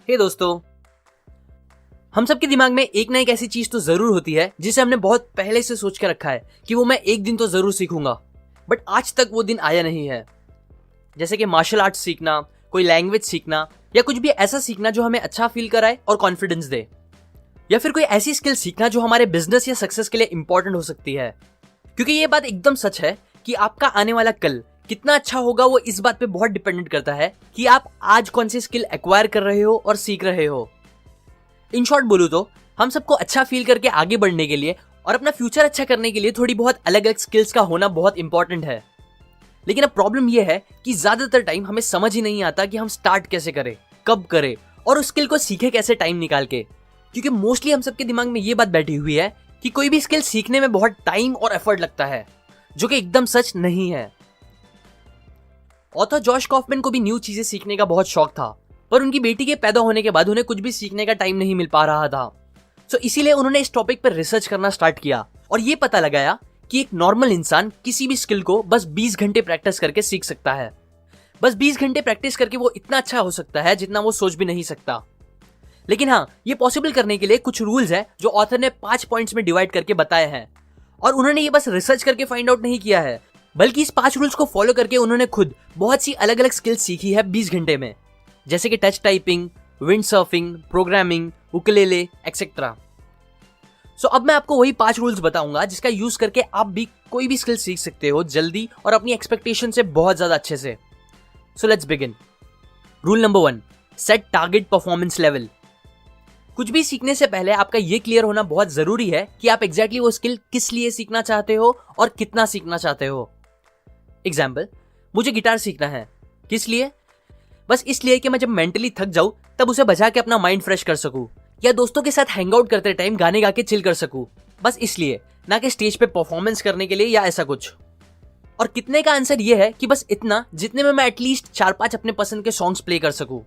हे दोस्तों, हम सबके दिमाग में एक ना एक ऐसी चीज तो जरूर होती है जिसे हमने बहुत पहले से सोच के रखा है कि वो मैं एक दिन तो जरूर सीखूंगा, बट आज तक वो दिन आया नहीं है। जैसे कि मार्शल आर्ट्स सीखना, कोई लैंग्वेज सीखना, या कुछ भी ऐसा सीखना जो हमें अच्छा फील कराए और कॉन्फिडेंस दे, या फिर कोई ऐसी स्किल सीखना जो हमारे बिजनेस या सक्सेस के लिए इंपॉर्टेंट हो सकती है। क्योंकि ये बात एकदम सच है कि आपका आने वाला कल कितना अच्छा होगा वो इस बात पे बहुत डिपेंडेंट करता है कि आप आज कौन सी स्किल एक्वायर कर रहे हो और सीख रहे हो। इन शॉर्ट बोलूं तो हम सबको अच्छा फील करके आगे बढ़ने के लिए और अपना फ्यूचर अच्छा करने के लिए थोड़ी बहुत अलग अलग स्किल्स का होना बहुत इंपॉर्टेंट है। लेकिन अब प्रॉब्लम यह है कि ज्यादातर टाइम हमें समझ ही नहीं आता कि हम स्टार्ट कैसे करें, कब करें और उस स्किल को सीखे कैसे टाइम निकाल के। क्योंकि मोस्टली हम सबके दिमाग में ये बात बैठी हुई है कि कोई भी स्किल सीखने में बहुत टाइम और एफर्ट लगता है, जो कि एकदम सच नहीं है। ऑथर जॉश कॉफमैन को भी न्यू चीजें सीखने का बहुत शौक था, पर उनकी बेटी के पैदा होने के बाद उन्हें कुछ भी सीखने का टाइम नहीं मिल पा रहा था। सो इसीलिए उन्होंने इस टॉपिक पर रिसर्च करना स्टार्ट किया और ये पता लगाया कि एक नॉर्मल इंसान किसी भी स्किल को बस 20 घंटे प्रैक्टिस करके सीख सकता है। बस 20 घंटे प्रैक्टिस करके वो इतना अच्छा हो सकता है जितना वो सोच भी नहीं सकता। लेकिन हाँ, ये पॉसिबल करने के लिए कुछ रूल्स है जो ऑथर ने 5 पॉइंट्स में डिवाइड करके बताए हैं। और उन्होंने ये बस रिसर्च करके फाइंड आउट नहीं किया है, बल्कि इस 5 रूल्स को फॉलो करके उन्होंने खुद बहुत सी अलग अलग स्किल्स सीखी है 20 घंटे में, जैसे कि touch typing, wind surfing, programming, ukulele etcetera. So अब मैं आपको वही 5 रूल्स बताऊंगा जिसका यूज करके आप भी कोई भी स्किल सीख सकते हो जल्दी और अपनी एक्सपेक्टेशन से बहुत ज्यादा अच्छे से। So let's begin. Rule number 1, set target performance level. कुछ भी सीखने से पहले आपका ये क्लियर होना बहुत जरूरी है कि आप एग्जैक्टली वो स्किल किस लिए सीखना चाहते हो और कितना सीखना चाहते हो। एग्जाम्पल, मुझे गिटार सीखना है। किस लिए? बस इसलिए कि मैं जब मेंटली थक जाऊं तब उसे बजा के अपना माइंड फ्रेश कर सकूं, या दोस्तों के साथ हैंग आउट करते टाइम गाने गा के चिल कर सकूं। बस इसलिए, ना कि स्टेज पे परफॉर्मेंस करने के लिए या ऐसा कुछ। और कितने का आंसर ये है कि बस इतना जितने में मैं एटलीस्ट 4-5 अपने पसंद के सॉन्ग्स प्ले कर सकूं।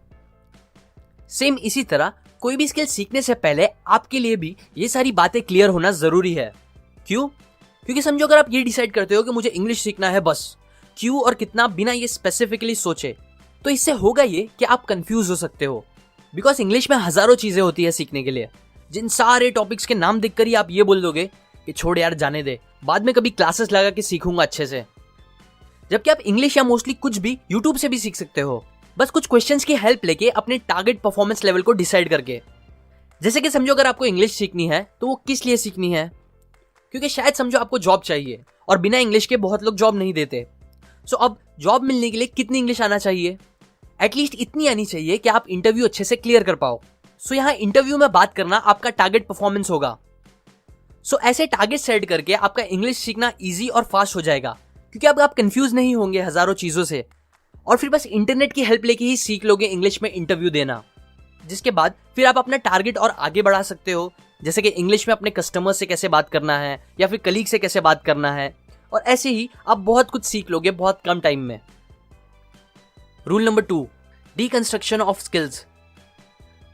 सेम इसी तरह कोई भी स्किल सीखने से पहले आपके लिए भी ये सारी बातें क्लियर होना जरूरी है। क्यों? क्योंकि समझो अगर आप ये डिसाइड करते हो कि मुझे इंग्लिश सीखना है, बस क्यों और कितना बिना ये स्पेसिफिकली सोचे, तो इससे होगा ये कि आप कंफ्यूज हो सकते हो। बिकॉज इंग्लिश में हजारों चीजें होती है सीखने के लिए, जिन सारे टॉपिक्स के नाम देखकर ही आप ये बोल दोगे कि छोड़ यार, जाने दे, बाद में कभी क्लासेस लगा के सीखूंगा अच्छे से। जबकि आप इंग्लिश या मोस्टली कुछ भी यूट्यूब से भी सीख सकते हो, बस कुछ क्वेश्चंस की हेल्प लेके अपने टारगेट परफॉर्मेंस लेवल को डिसाइड करके। जैसे कि समझो अगर आपको इंग्लिश सीखनी है तो वो किस लिए सीखनी है? क्योंकि शायद समझो आपको जॉब चाहिए और बिना इंग्लिश के बहुत लोग जॉब नहीं देते। सो अब जॉब मिलने के लिए कितनी इंग्लिश आना चाहिए? एटलीस्ट इतनी आनी चाहिए कि आप इंटरव्यू अच्छे से क्लियर कर पाओ। सो यहाँ इंटरव्यू में बात करना आपका टारगेट परफॉर्मेंस होगा। सो ऐसे टारगेट सेट करके आपका इंग्लिश सीखना ईजी और फास्ट हो जाएगा, क्योंकि अब आप कंफ्यूज नहीं होंगे हजारों चीजों से, और फिर बस इंटरनेट की हेल्प लेके ही सीख लोगे इंग्लिश में इंटरव्यू देना। जिसके बाद फिर आप अपना टारगेट और आगे बढ़ा सकते हो, जैसे कि इंग्लिश में अपने कस्टमर से कैसे बात करना है या फिर कलीग से कैसे बात करना है, और ऐसे ही आप बहुत कुछ सीख लोगे बहुत कम टाइम में। Rule number 2, deconstruction of skills.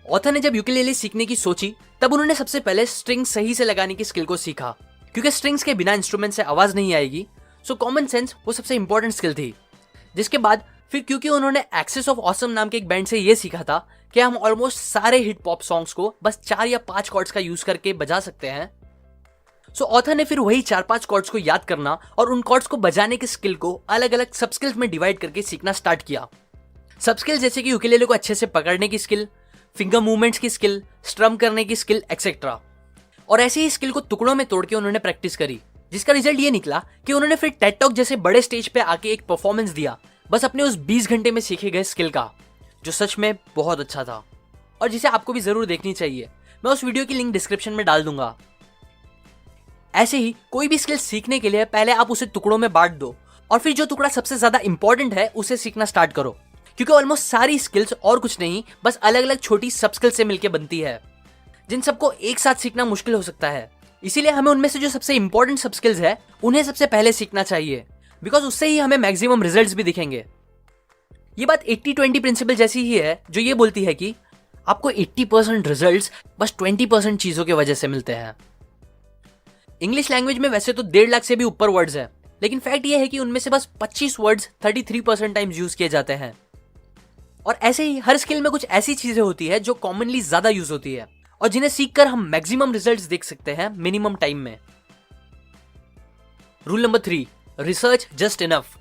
Author ने जब यूकेलेले सीखने की सोची तब उन्होंने सबसे पहले स्ट्रिंग सही से लगाने की स्किल को सीखा, क्योंकि स्ट्रिंग्स के बिना इंस्ट्रूमेंट से आवाज नहीं आएगी। सो कॉमन सेंस वो सबसे इंपॉर्टेंट स्किल थी। जिसके बाद फिर क्योंकि उन्होंने एक्सेस ऑफ ऑसम नाम के एक बैंड से ये सीखा था कि हम ऑलमोस्ट सारे हिट पॉप सॉन्ग्स को बस 4 या 5 कॉर्ड्स का यूज करके बजा सकते हैं। सो ऑथर ने फिर वही 4-5 कॉर्ड्स को याद करना और उन कॉर्ड्स को बजाने की स्किल को अलग अलग सब स्किल्स में डिवाइड करके सीखना स्टार्ट किया। सब स्किल्स जैसे कि यूकेलेले को अच्छे से पकड़ने की स्किल, फिंगर मूवमेंट्स की स्किल, स्ट्रम करने की स्किल एक्सेट्रा। और ऐसे ही स्किल को टुकड़ों में तोड़ के उन्होंने प्रैक्टिस करी, जिसका रिजल्ट ये निकला कि उन्होंने फिर टेड टॉक जैसे बड़े स्टेज पे आके एक परफॉर्मेंस दिया, बस अपने उस 20 घंटे में सीखे गए स्किल का, जो सच में बहुत अच्छा था और जिसे आपको भी जरूर देखनी चाहिए। मैं उस वीडियो की लिंक डिस्क्रिप्शन में डाल दूंगा। ऐसे ही कोई भी स्किल सीखने के लिए पहले आप उसे टुकड़ों में बांट दो और फिर जो टुकड़ा सबसे ज्यादा इंपॉर्टेंट है उसे सीखना स्टार्ट करो, क्योंकि ऑलमोस्ट सारी स्किल्स और कुछ नहीं, बस अलग अलग छोटी सब स्किल से मिलकर बनती है, जिन सबको एक साथ सीखना मुश्किल हो सकता है। इसीलिए हमें उनमें से जो सबसे इंपॉर्टेंट सब स्किल्स है उन्हें सबसे पहले सीखना चाहिए, बिकॉज उससे ही हमें मैक्सिमम रिजल्ट्स भी दिखेंगे। ये बात 80-20 प्रिंसिपल जैसी ही है, जो ये बोलती है कि आपको 80% रिजल्ट्स बस 20% चीजों की वजह से मिलते हैं। इंग्लिश लैंग्वेज में वैसे तो 1.5 लाख से भी ऊपर वर्ड्स है, लेकिन फैक्ट ये है कि उनमें से बस 25 वर्ड्स 33% टाइम्स यूज किए जाते हैं। और ऐसे ही हर स्किल में कुछ ऐसी चीजें होती है जो कॉमनली ज्यादा यूज होती है और जिन्हें सीखकर हम मैक्सिमम रिजल्ट्स देख सकते हैं मिनिमम टाइम में। Rule number 3, research just enough.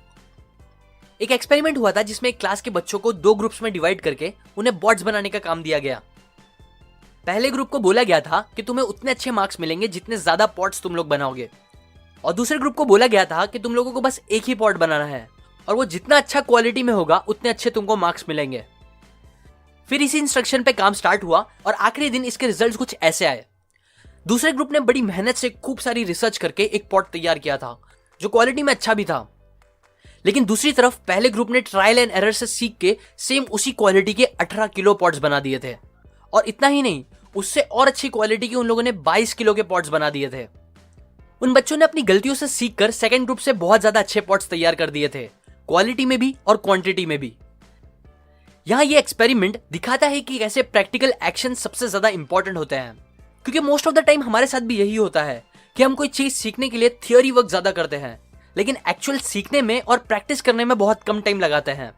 एक एक्सपेरिमेंट हुआ था जिसमें एक क्लास के बच्चों को 2 ग्रुप्स में डिवाइड करके उन्हें बॉट्स बनाने का काम दिया गया। पहले ग्रुप को बोला गया था कि तुम्हें उतने अच्छे मार्क्स मिलेंगे जितने ज्यादा पॉट्स तुम लोग बनाओगे, और दूसरे ग्रुप को बोला गया था कि तुम लोगों को बस एक ही पॉट बनाना है और वो जितना अच्छा क्वालिटी में होगा उतने अच्छे तुमको मार्क्स मिलेंगे। फिर इसी इंस्ट्रक्शन पे काम स्टार्ट हुआ और आखिरी दिन इसके रिजल्ट्स कुछ ऐसे आए। दूसरे ग्रुप ने बड़ी मेहनत से खूब सारी रिसर्च करके एक पॉट तैयार किया था जो क्वालिटी में अच्छा भी था, लेकिन दूसरी तरफ पहले ग्रुप ने ट्रायल एंड एरर से सीख के सेम उसी क्वालिटी के 18 किलो पॉट्स बना दिए थे, और इतना ही नहीं, उससे और अच्छी क्वालिटी के उन लोगों ने 22 किलो के पॉट्स बना दिए थे। उन बच्चों ने अपनी गलतियों से सीखकर सेकंड ग्रुप से बहुत ज्यादा अच्छे पॉट्स तैयार कर दिए थे, क्वालिटी में भी और क्वांटिटी में भी। यहां ये एक्सपेरिमेंट दिखाता है कि कैसे प्रैक्टिकल एक्शन सबसे ज्यादा इंपॉर्टेंट होते हैं, क्योंकि मोस्ट ऑफ द टाइम हमारे साथ भी यही होता है कि हम कोई चीज सीखने के लिए थियोरी वर्क ज्यादा करते हैं, लेकिन एक्चुअल सीखने में और प्रैक्टिस करने में बहुत कम टाइम लगाते हैं।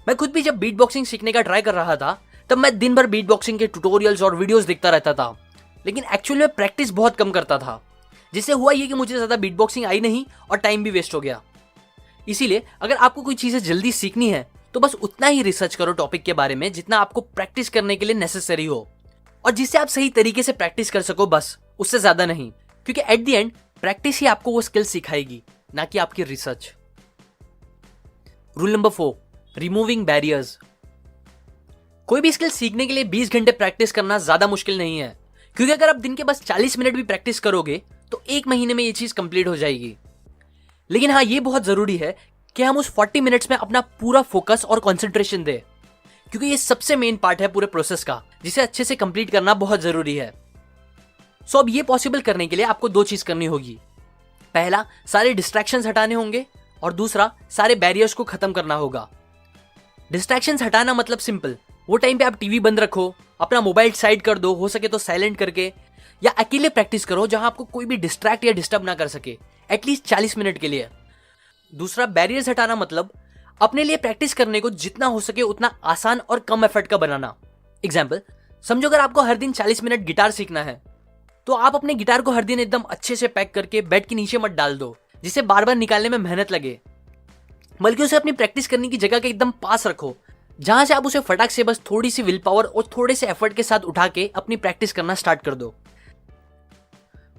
मैं खुद भी जब बीट बॉक्सिंग सीखने का ट्राई कर रहा था तब मैं दिन भर बीट बॉक्सिंग के ट्यूटोरियल्स और वीडियोस देखता रहता था, लेकिन एक्चुअल में प्रैक्टिस बहुत कम करता था, जिससे हुआ ये कि मुझे ज्यादा बीट बॉक्सिंग आई नहीं और टाइम भी वेस्ट हो गया। इसीलिए अगर आपको कोई चीजें जल्दी सीखनी है तो बस उतना ही रिसर्च करो टॉपिक के बारे में जितना आपको प्रैक्टिस करने के लिए नेसेसरी हो, और जिससे आप सही तरीके से प्रैक्टिस कर सको, बस उससे ज्यादा नहीं, क्योंकि एट द एंड प्रैक्टिस ही आपको वो स्किल सिखाएगी, ना कि आपकी research. Rule number 4, removing barriers. कोई भी स्किल सीखने के लिए 20 घंटे प्रैक्टिस करना ज्यादा मुश्किल नहीं है, क्योंकि अगर आप दिन के बस 40 मिनट भी प्रैक्टिस करोगे तो 1 महीने में ये चीज कंप्लीट हो जाएगी। लेकिन हाँ, ये बहुत जरूरी है कि हम उस 40 मिनट्स में अपना पूरा फोकस और कंसंट्रेशन दें, क्योंकि ये सबसे मेन पार्ट है पूरे प्रोसेस का, जिसे अच्छे से कंप्लीट करना बहुत जरूरी है। सो अब ये पॉसिबल करने के लिए आपको 2 चीज करनी होगी। पहला, सारे डिस्ट्रैक्शंस हटाने होंगे, और दूसरा, सारे बैरियर्स को खत्म करना होगा। डिस्ट्रैक्शंस हटाना मतलब सिंपल, वो टाइम पे आप टीवी बंद रखो, अपना मोबाइल साइड कर दो, हो सके तो साइलेंट करके, या अकेले प्रैक्टिस करो जहां आपको कोई भी डिस्ट्रैक्ट या डिस्टर्ब ना कर सके, एटलीस्ट 40 मिनट के लिए। दूसरा, बैरियर्स हटाना मतलब अपने लिए प्रैक्टिस करने को जितना हो सके उतना आसान और कम एफर्ट का बनाना। एग्जाम्पल, समझो अगर आपको हर दिन 40 मिनट गिटार सीखना है, तो आप अपने गिटार को हर दिन एकदम अच्छे से पैक करके बेड के नीचे मत डाल दो, जिसे बार बार निकालने में मेहनत लगे, बल्कि उसे अपनी प्रैक्टिस करने की जगह के एकदम पास रखो, जहां से आप उसे फटाक से बस थोड़ी सी विल पावर और थोड़े से एफर्ट के साथ उठा के अपनी प्रैक्टिस करना स्टार्ट कर दो।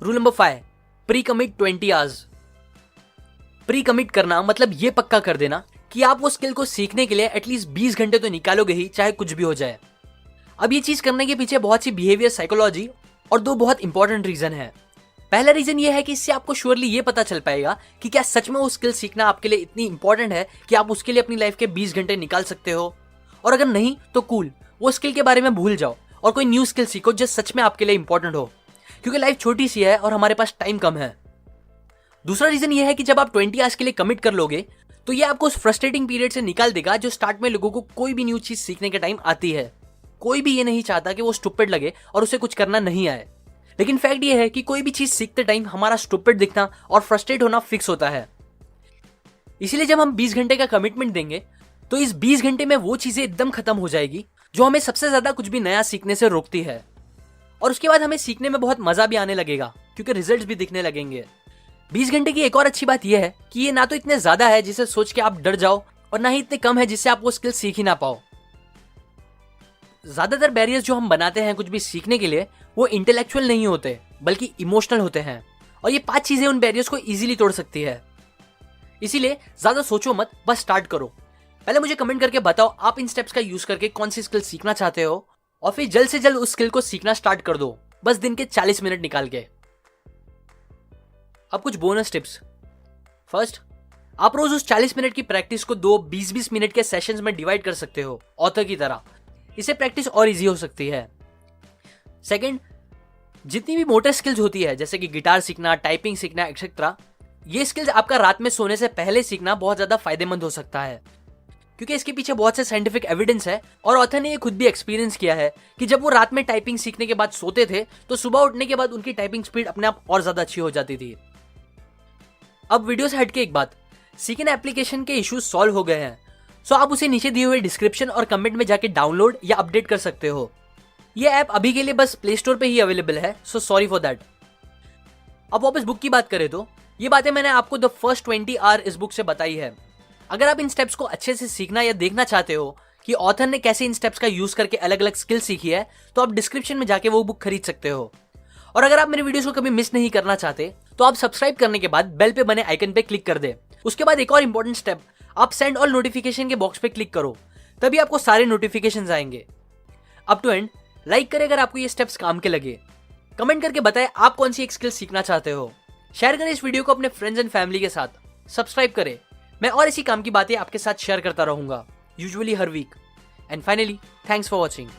Rule number 5, pre commit 20 hours. Pre commit करना मतलब ये पक्का कर देना कि आप वो स्किल को सीखने के लिए एटलीस्ट 20 घंटे तो निकालोगे ही, चाहे कुछ भी हो जाए। अब ये चीज करने के पीछे बहुत सी बिहेवियर साइकोलॉजी और 2 बहुत इंपॉर्टेंट रीजन है। पहला रीजन ये है कि इससे आपको श्योरली ये पता चल पाएगा कि क्या सच में वो स्किल सीखना आपके लिए इतनी इंपॉर्टेंट है कि आप उसके लिए अपनी लाइफ के 20 घंटे निकाल सकते हो, और अगर नहीं तो कूल, वो स्किल के बारे में भूल जाओ और कोई न्यू स्किल सीखो जो सच में आपके लिए इंपॉर्टेंट हो, क्योंकि लाइफ छोटी सी है और हमारे पास टाइम कम है। दूसरा रीजन ये है कि जब आप 20 आवर्स के लिए कमिट कर लोगे तो ये आपको उस फ्रस्ट्रेटिंग पीरियड से निकाल देगा जो स्टार्ट में लोगों को कोई भी न्यू चीज सीखने के टाइम आती है। कोई भी ये नहीं चाहता कि वो स्टूपिड लगे और उसे कुछ करना नहीं आए, लेकिन फैक्ट ये है कि कोई भी चीज सीखते टाइम हमारा स्टूपिड दिखना और फ्रस्ट्रेट होना फिक्स होता है। इसीलिए जब हम 20 घंटे का कमिटमेंट देंगे तो इस 20 घंटे में वो चीजें एकदम खत्म हो जाएगी जो हमें सबसे ज्यादा कुछ भी नया सीखने से रोकती है, और उसके बाद हमें सीखने में बहुत मजा भी आने लगेगा क्योंकि रिजल्ट्स भी दिखने लगेंगे। 20 घंटे की एक और अच्छी बात यह है कि ये ना तो इतने ज्यादा है जिसे सोच के आप डर जाओ, और ना ही इतने कम है जिससे आप वो स्किल सीख ही ना पाओ। ज्यादातर बैरियर्स जो हम बनाते हैं कुछ भी सीखने के लिए वो इंटेलेक्चुअल नहीं होते बल्कि इमोशनल होते हैं, और ये 5 चीजें उन बैरियर्स को इजीली तोड़ सकती है। इसीलिए ज्यादा सोचो मत, बस स्टार्ट करो। पहले मुझे कमेंट करके बताओ आप इन स्टेप्स का यूज करके कौन सी स्किल सीखना चाहते हो, और फिर जल्द से जल्द उस स्किल को सीखना स्टार्ट कर दो, बस दिन के 40 मिनट निकाल के। अब कुछ बोनस टिप्स। फर्स्ट, आप रोज उस 40 मिनट की प्रैक्टिस को 2 20-20 मिनट के सेशंस में डिवाइड कर सकते हो ऑथर की तरह, इससे प्रैक्टिस और इजी हो सकती है। सेकंड, जितनी भी मोटर स्किल्स होती है जैसे कि गिटार सीखना, टाइपिंग सीखना एक्सेट्रा, ये स्किल्स आपका रात में सोने से पहले सीखना बहुत ज्यादा फायदेमंद हो सकता है, क्योंकि इसके पीछे बहुत से साइंटिफिक एविडेंस है, और ऑथर ने ये खुद भी एक्सपीरियंस किया है कि जब वो रात में टाइपिंग सीखने के बाद सोते थे तो सुबह उठने के बाद उनकी टाइपिंग स्पीड अपने आप और ज्यादा अच्छी हो जाती थी। अब वीडियो से हटके एक बात, सीखने एप्लीकेशन के इश्यूज सॉल्व हो गए हैं, सो आप उसे नीचे दिए हुए डिस्क्रिप्शन और कमेंट में जाके डाउनलोड या अपडेट कर सकते हो। ये ऐप अभी के लिए बस प्ले स्टोर पे ही अवेलेबल है, सो सॉरी फॉर दैट। अब वापस बुक की बात करें तो ये बातें मैंने आपको द फर्स्ट 20 आवर इस बुक से बताई है। अगर आप इन स्टेप्स को अच्छे से सीखना या देखना चाहते हो कि ऑथर ने कैसे इन स्टेप्स का यूज करके अलग अलग स्किल सीखी है, तो आप डिस्क्रिप्शन में जाके वो बुक खरीद सकते हो। और अगर आप मेरे वीडियोस को कभी मिस नहीं करना चाहते तो आप सब्सक्राइब करने के बाद बेल पे बने आइकन पे क्लिक कर दे। उसके बाद एक और इंपॉर्टेंट स्टेप, आप सेंड ऑल नोटिफिकेशन के बॉक्स पे क्लिक करो, तभी आपको सारे नोटिफिकेशंस आएंगे। अप टू एंड लाइक करें अगर आपको ये स्टेप्स काम के लगे। कमेंट करके बताएं आप कौन सी एक स्किल सीखना चाहते हो। शेयर करें इस वीडियो को अपने फ्रेंड्स एंड फैमिली के साथ। सब्सक्राइब करें, मैं और इसी काम की बातें आपके साथ शेयर करता रहूंगा, यूजुअली हर week. And finally, thanks for watching.